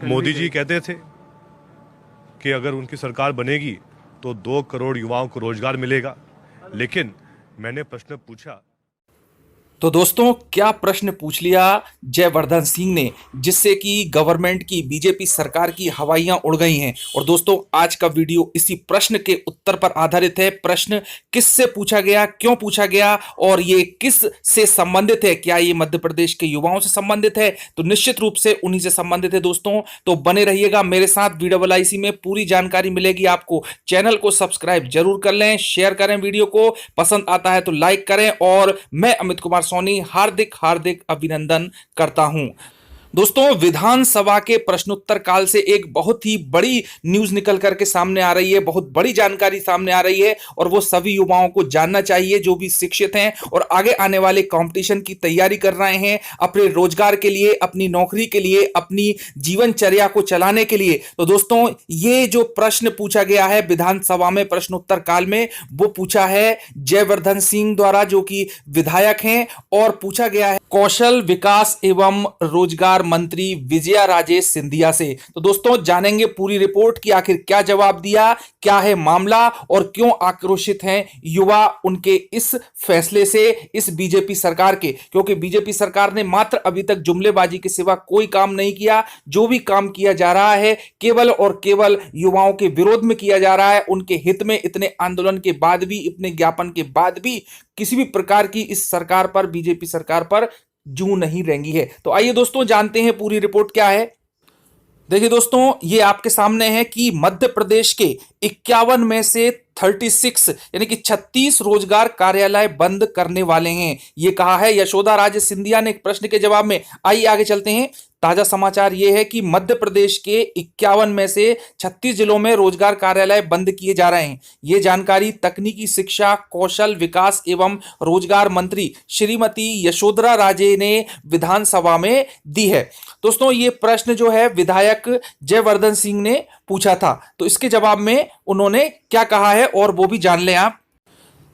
मोदी जी कहते थे कि अगर उनकी सरकार बनेगी तो 2 करोड़ युवाओं को रोजगार मिलेगा, लेकिन मैंने प्रश्न पूछा। तो दोस्तों क्या प्रश्न पूछ लिया जयवर्धन सिंह ने, जिससे कि गवर्नमेंट की बीजेपी सरकार की हवाइयां उड़ गई हैं। और दोस्तों आज का वीडियो इसी प्रश्न के उत्तर पर आधारित है। प्रश्न किससे पूछा गया, क्यों पूछा गया और ये किस से संबंधित है, क्या ये मध्य प्रदेश के युवाओं से संबंधित है? तो निश्चित रूप से उन्हीं से संबंधित है दोस्तों। तो बने रहिएगा मेरे साथ, VIC में पूरी जानकारी मिलेगी आपको। चैनल को सब्सक्राइब जरूर कर लें, शेयर करें, वीडियो को पसंद आता है तो लाइक करें। और मैं अमित कुमार सोनी हार्दिक हार्दिक अभिनंदन करता हूं। दोस्तों विधानसभा के प्रश्नोत्तर काल से एक बहुत ही बड़ी न्यूज निकल करके सामने आ रही है, बहुत बड़ी जानकारी सामने आ रही है और वो सभी युवाओं को जानना चाहिए जो भी शिक्षित हैं और आगे आने वाले कंपटीशन की तैयारी कर रहे हैं, अपने रोजगार के लिए, अपनी नौकरी के लिए, अपनी जीवनचर्या को चलाने के लिए। तो दोस्तों ये जो प्रश्न पूछा गया है विधानसभा में प्रश्नोत्तर काल में, वो पूछा है जयवर्धन सिंह द्वारा जो कि विधायक हैं, और पूछा गया है कौशल विकास एवं रोजगार मंत्री विजया राजेश सिंधिया से। तो दोस्तों जानेंगे पूरी रिपोर्ट कि आखिर क्या जवाब दिया, क्या है मामला और क्यों आक्रोशित हैं युवा उनके इस फैसले से, इस बीजेपी सरकार के। क्योंकि बीजेपी सरकार ने मात्र अभी तक जुमलेबाजी के सिवा कोई काम नहीं किया। जो भी काम किया जा रहा है केवल और केवल युवाओं के विरोध में किया जा रहा है, उनके हित में। इतने आंदोलन के बाद भी, इतने ज्ञापन के बाद भी किसी भी प्रकार की इस सरकार पर, बीजेपी सरकार पर जू नहीं रेंगी है। तो आइए दोस्तों जानते हैं पूरी रिपोर्ट क्या है। देखिए दोस्तों ये आपके सामने है कि मध्य प्रदेश के 51 में से 36 यानी कि 36 रोजगार कार्यालय बंद करने वाले हैं, ये कहा है यशोदा राजे सिंधिया ने एक प्रश्न के जवाब में। आइए आगे चलते हैं। ताजा समाचार यह है कि मध्य प्रदेश के 51 में से 36 जिलों में रोजगार कार्यालय बंद किए जा रहे हैं। यह जानकारी तकनीकी शिक्षा, कौशल विकास एवं रोजगार मंत्री श्रीमती यशोधरा राजे ने विधानसभा में दी है। दोस्तों ये प्रश्न जो है विधायक जयवर्धन सिंह ने पूछा था, तो इसके जवाब में उन्होंने क्या कहा है और वो भी जान लें आप।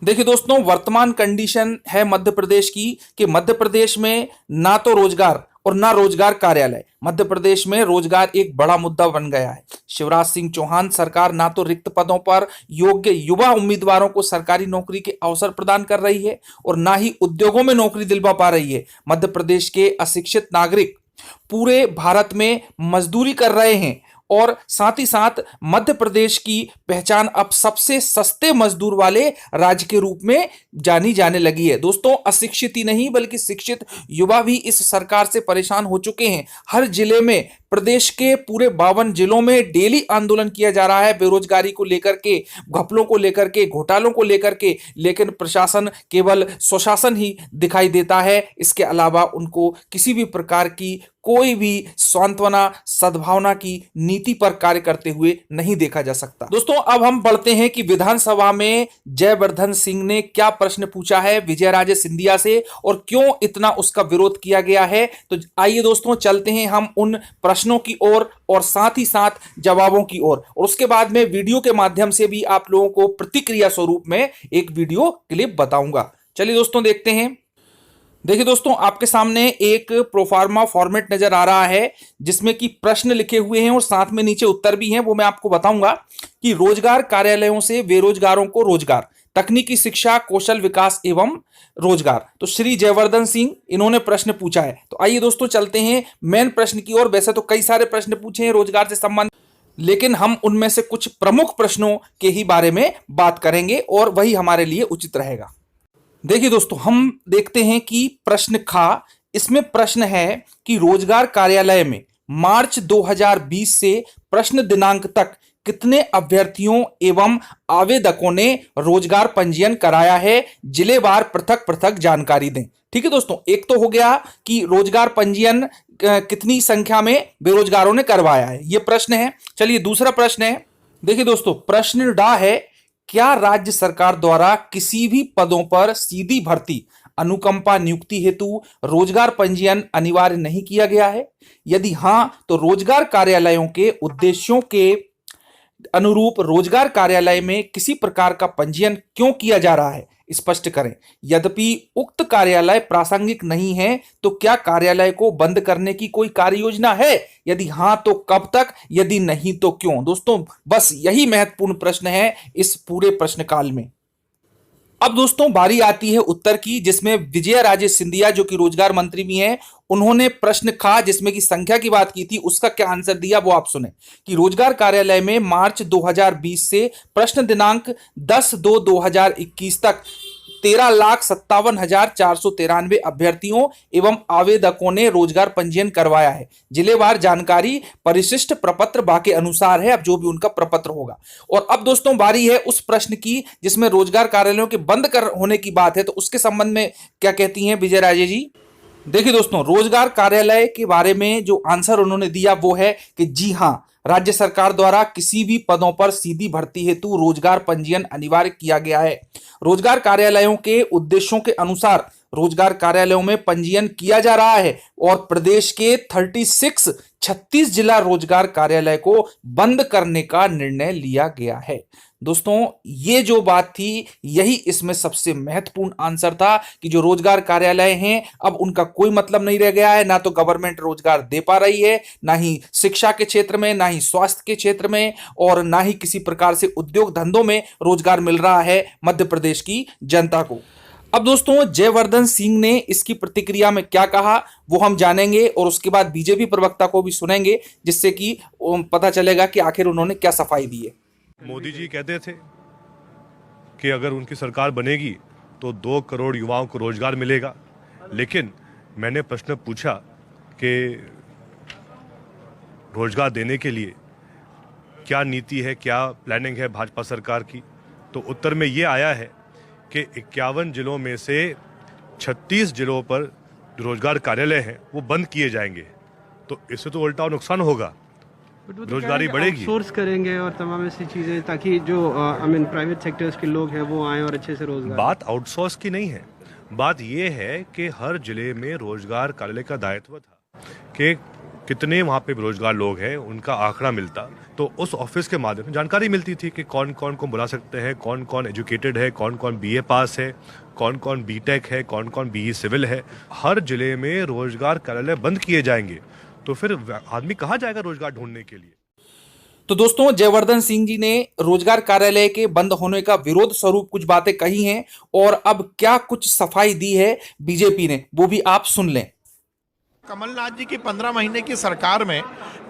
देखिए दोस्तों वर्तमान कंडीशन है मध्य प्रदेश की कि मध्य प्रदेश में ना तो रोजगार और ना रोजगार कार्यालय। मध्य प्रदेश में रोजगार एक बड़ा मुद्दा बन गया है। शिवराज सिंह चौहान सरकार ना तो रिक्त पदों पर योग्य युवा उम्मीदवारों को सरकारी नौकरी के अवसर प्रदान कर रही है और ना ही उद्योगों में नौकरी दिलवा पा रही है। मध्य प्रदेश के अशिक्षित नागरिक पूरे भारत में मजदूरी कर रहे हैं और साथ ही साथ मध्य प्रदेश की पहचान अब सबसे सस्ते मजदूर वाले राज्य के रूप में जानी जाने लगी है। दोस्तों अशिक्षित ही नहीं बल्कि शिक्षित युवा भी इस सरकार से परेशान हो चुके हैं। हर जिले में, प्रदेश के पूरे 52 जिलों में डेली आंदोलन किया जा रहा है बेरोजगारी को लेकर के, घपलों को लेकर के, घोटालों को लेकर के, लेकिन प्रशासन केवल स्वशासन ही दिखाई देता है। इसके अलावा उनको किसी भी प्रकार की कोई भी सांत्वना, सद्भावना की नीति पर कार्य करते हुए नहीं देखा जा सकता। दोस्तों अब हम बढ़ते हैं कि विधानसभा में जयवर्धन सिंह ने क्या प्रश्न पूछा है विजया राजे सिंधिया से और क्यों इतना उसका विरोध किया गया है। तो आइए दोस्तों चलते हैं हम उन प्रश्नों की ओर और साथ ही साथ जवाबों की ओर, और उसके बाद में वीडियो के माध्यम से भी आप लोगों को प्रतिक्रिया स्वरूप में एक वीडियो क्लिप बताऊंगा। चलिए दोस्तों देखते हैं। देखिए दोस्तों आपके सामने एक प्रोफार्मा फॉर्मेट नजर आ रहा है जिसमें कि प्रश्न लिखे हुए हैं और साथ में नीचे उत्तर भी हैं। वो मैं आपको बताऊंगा कि रोजगार कार्यालयों से बेरोजगारों को रोजगार, तकनीकी शिक्षा, कौशल विकास एवं रोजगार। तो श्री जयवर्धन सिंह इन्होंने प्रश्न पूछा है। तो आइए दोस्तों चलते हैं मेन प्रश्न की ओर। वैसे तो कई सारे प्रश्न पूछे हैं रोजगार से संबंधित, लेकिन हम उनमें से कुछ प्रमुख प्रश्नों के ही बारे में बात करेंगे और वही हमारे लिए उचित रहेगा। देखिए दोस्तों हम देखते हैं कि प्रश्न खा, इसमें प्रश्न है कि रोजगार कार्यालय में मार्च 2020 से प्रश्न दिनांक तक कितने अभ्यर्थियों एवं आवेदकों ने रोजगार पंजीयन कराया है, जिलेवार पृथक पृथक जानकारी दें। ठीक है दोस्तों, एक तो हो गया कि रोजगार पंजीयन कितनी संख्या में बेरोजगारों ने करवाया है, यह प्रश्न है। चलिए दूसरा प्रश्न है, देखिए दोस्तों प्रश्न डा है, क्या राज्य सरकार द्वारा किसी भी पदों पर सीधी भर्ती, अनुकंपा नियुक्ति हेतु रोजगार पंजीयन अनिवार्य नहीं किया गया है? यदि हां तो रोजगार कार्यालयों के उद्देश्यों के अनुरूप रोजगार कार्यालय में किसी प्रकार का पंजीयन क्यों किया जा रहा है? स्पष्ट करें। यद्यपि उक्त कार्यालय प्रासंगिक नहीं है तो क्या कार्यालय को बंद करने की कोई कार्य योजना है? यदि हां तो कब तक, यदि नहीं तो क्यों? दोस्तों बस यही महत्वपूर्ण प्रश्न है इस पूरे प्रश्न काल में। अब दोस्तों बारी आती है उत्तर की, जिसमें विजय राजे सिंधिया जो कि रोजगार मंत्री भी हैं, उन्होंने प्रश्न कहा जिसमें कि संख्या की बात की थी, उसका क्या आंसर दिया वो आप सुने कि रोजगार कार्यालय में मार्च 2020 से प्रश्न दिनांक 10/2/2021 तक 13,57,493 अभ्यर्थियों एवं आवेदकों ने रोजगार पंजीयन करवाया है। जिलेवार जानकारी परिशिष्ट प्रपत्र बाके अनुसार है, अब जो भी उनका प्रपत्र होगा। और अब दोस्तों बारी है उस प्रश्न की जिसमें रोजगार कार्यालयों के बंद होने की बात है, तो उसके संबंध में क्या कहती हैं विजय राजे जी? देखिए दोस्तों, रोजगार कार्यालय के बारे में जो आंसर उन्होंने दिया वो है कि जी हां, राज्य सरकार द्वारा किसी भी पदों पर सीधी भर्ती हेतु रोजगार पंजीयन अनिवार्य किया गया है। रोजगार कार्यालयों के उद्देश्यों के अनुसार रोजगार कार्यालयों में पंजीयन किया जा रहा है और प्रदेश के 36 जिला रोजगार कार्यालय को बंद करने का निर्णय लिया गया है। दोस्तों ये जो बात थी यही इसमें सबसे महत्वपूर्ण आंसर था कि जो रोजगार कार्यालय हैं अब उनका कोई मतलब नहीं रह गया है। ना तो गवर्नमेंट रोजगार दे पा रही है, ना ही शिक्षा के क्षेत्र में, ना ही स्वास्थ्य के क्षेत्र में, और ना ही किसी प्रकार से उद्योग धंधों में रोजगार मिल रहा है मध्य प्रदेश की जनता को। अब दोस्तों जयवर्धन सिंह ने इसकी प्रतिक्रिया में क्या कहा वो हम जानेंगे और उसके बाद बीजेपी प्रवक्ता को भी सुनेंगे, जिससे कि पता चलेगा कि आखिर उन्होंने क्या सफाई दी है। मोदी जी कहते थे कि अगर उनकी सरकार बनेगी तो 2 करोड़ युवाओं को रोजगार मिलेगा, लेकिन मैंने प्रश्न पूछा कि रोजगार देने के लिए क्या नीति है, क्या प्लानिंग है भाजपा सरकार की, तो उत्तर में ये आया है कि 51 जिलों में से 36 जिलों पर जो रोजगार कार्यालय हैं वो बंद किए जाएंगे। तो इससे तो उल्टा नुकसान होगा, रोजगारी बढ़ेगी, सोर्स करेंगे और तमाम ऐसी चीजें, ताकि जो प्राइवेट सेक्टर्स के लोग हैं वो आए और अच्छे से रोजगार। बात आउटसोर्स की नहीं है, बात यह है कि हर जिले में रोजगार कार्यालय का दायित्व था कि कितने वहाँ पे बेरोजगार लोग हैं उनका आंकड़ा मिलता, तो उस ऑफिस के माध्यम से जानकारी मिलती थी कि कौन कौन को बुला सकते हैं, कौन कौन एजुकेटेड है, कौन कौन बीए पास है, कौन कौन बीटेक है, कौन कौन बीई सिविल है। हर जिले में रोजगार कार्यालय बंद किए जाएंगे तो फिर आदमी कहाँ जाएगा रोजगार ढूंढने के लिए? तो दोस्तों जयवर्धन सिंह जी ने रोजगार कार्यालय के बंद होने का विरोध स्वरूप कुछ बातें कही हैं और अब क्या कुछ सफाई दी है बीजेपी ने वो भी आप सुन लें। कमलनाथ जी की 15 महीने की सरकार में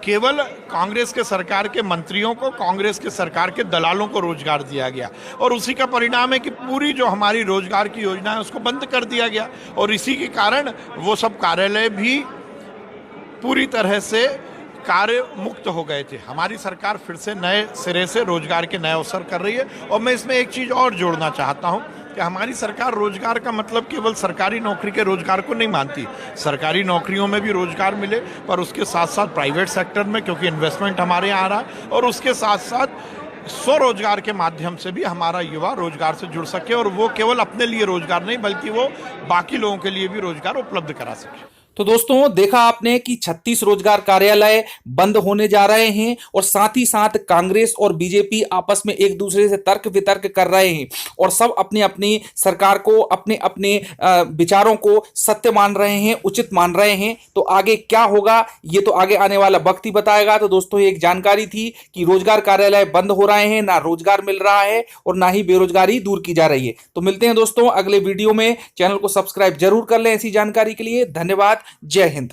केवल कांग्रेस के सरकार के मंत्रियों को, कांग्रेस के सरकार के दलालों को रोजगार दिया गया और उसी का परिणाम है कि पूरी जो हमारी रोजगार की योजना है उसको बंद कर दिया गया और इसी के कारण वो सब कार्यालय भी पूरी तरह से कार्य मुक्त हो गए थे। हमारी सरकार फिर से नए सिरे से रोजगार के नए अवसर कर रही है और मैं इसमें एक चीज़ और जोड़ना चाहता हूं कि हमारी सरकार रोजगार का मतलब केवल सरकारी नौकरी के रोजगार को नहीं मानती। सरकारी नौकरियों में भी रोजगार मिले पर उसके साथ साथ प्राइवेट सेक्टर में, क्योंकि इन्वेस्टमेंट हमारे यहाँ आ रहा है, और उसके साथ साथ स्वरोजगार के माध्यम से भी हमारा युवा रोजगार से जुड़ सके और वो केवल अपने लिए रोजगार नहीं बल्कि वो बाकी लोगों के लिए भी रोजगार उपलब्ध करा सके। तो दोस्तों देखा आपने कि 36 रोजगार कार्यालय बंद होने जा रहे हैं और साथ ही साथ कांग्रेस और बीजेपी आपस में एक दूसरे से तर्क वितर्क कर रहे हैं और सब अपनी अपनी सरकार को, अपने अपने विचारों को सत्य मान रहे हैं, उचित मान रहे हैं। तो आगे क्या होगा ये तो आगे आने वाला वक्त ही बताएगा। तो दोस्तों ये एक जानकारी थी कि रोजगार कार्यालय बंद हो रहे हैं, ना रोजगार मिल रहा है और ना ही बेरोजगारी दूर की जा रही है। तो मिलते हैं दोस्तों अगले वीडियो में। चैनल को सब्सक्राइब जरूर कर लें ऐसी जानकारी के लिए। धन्यवाद। जय हिंद।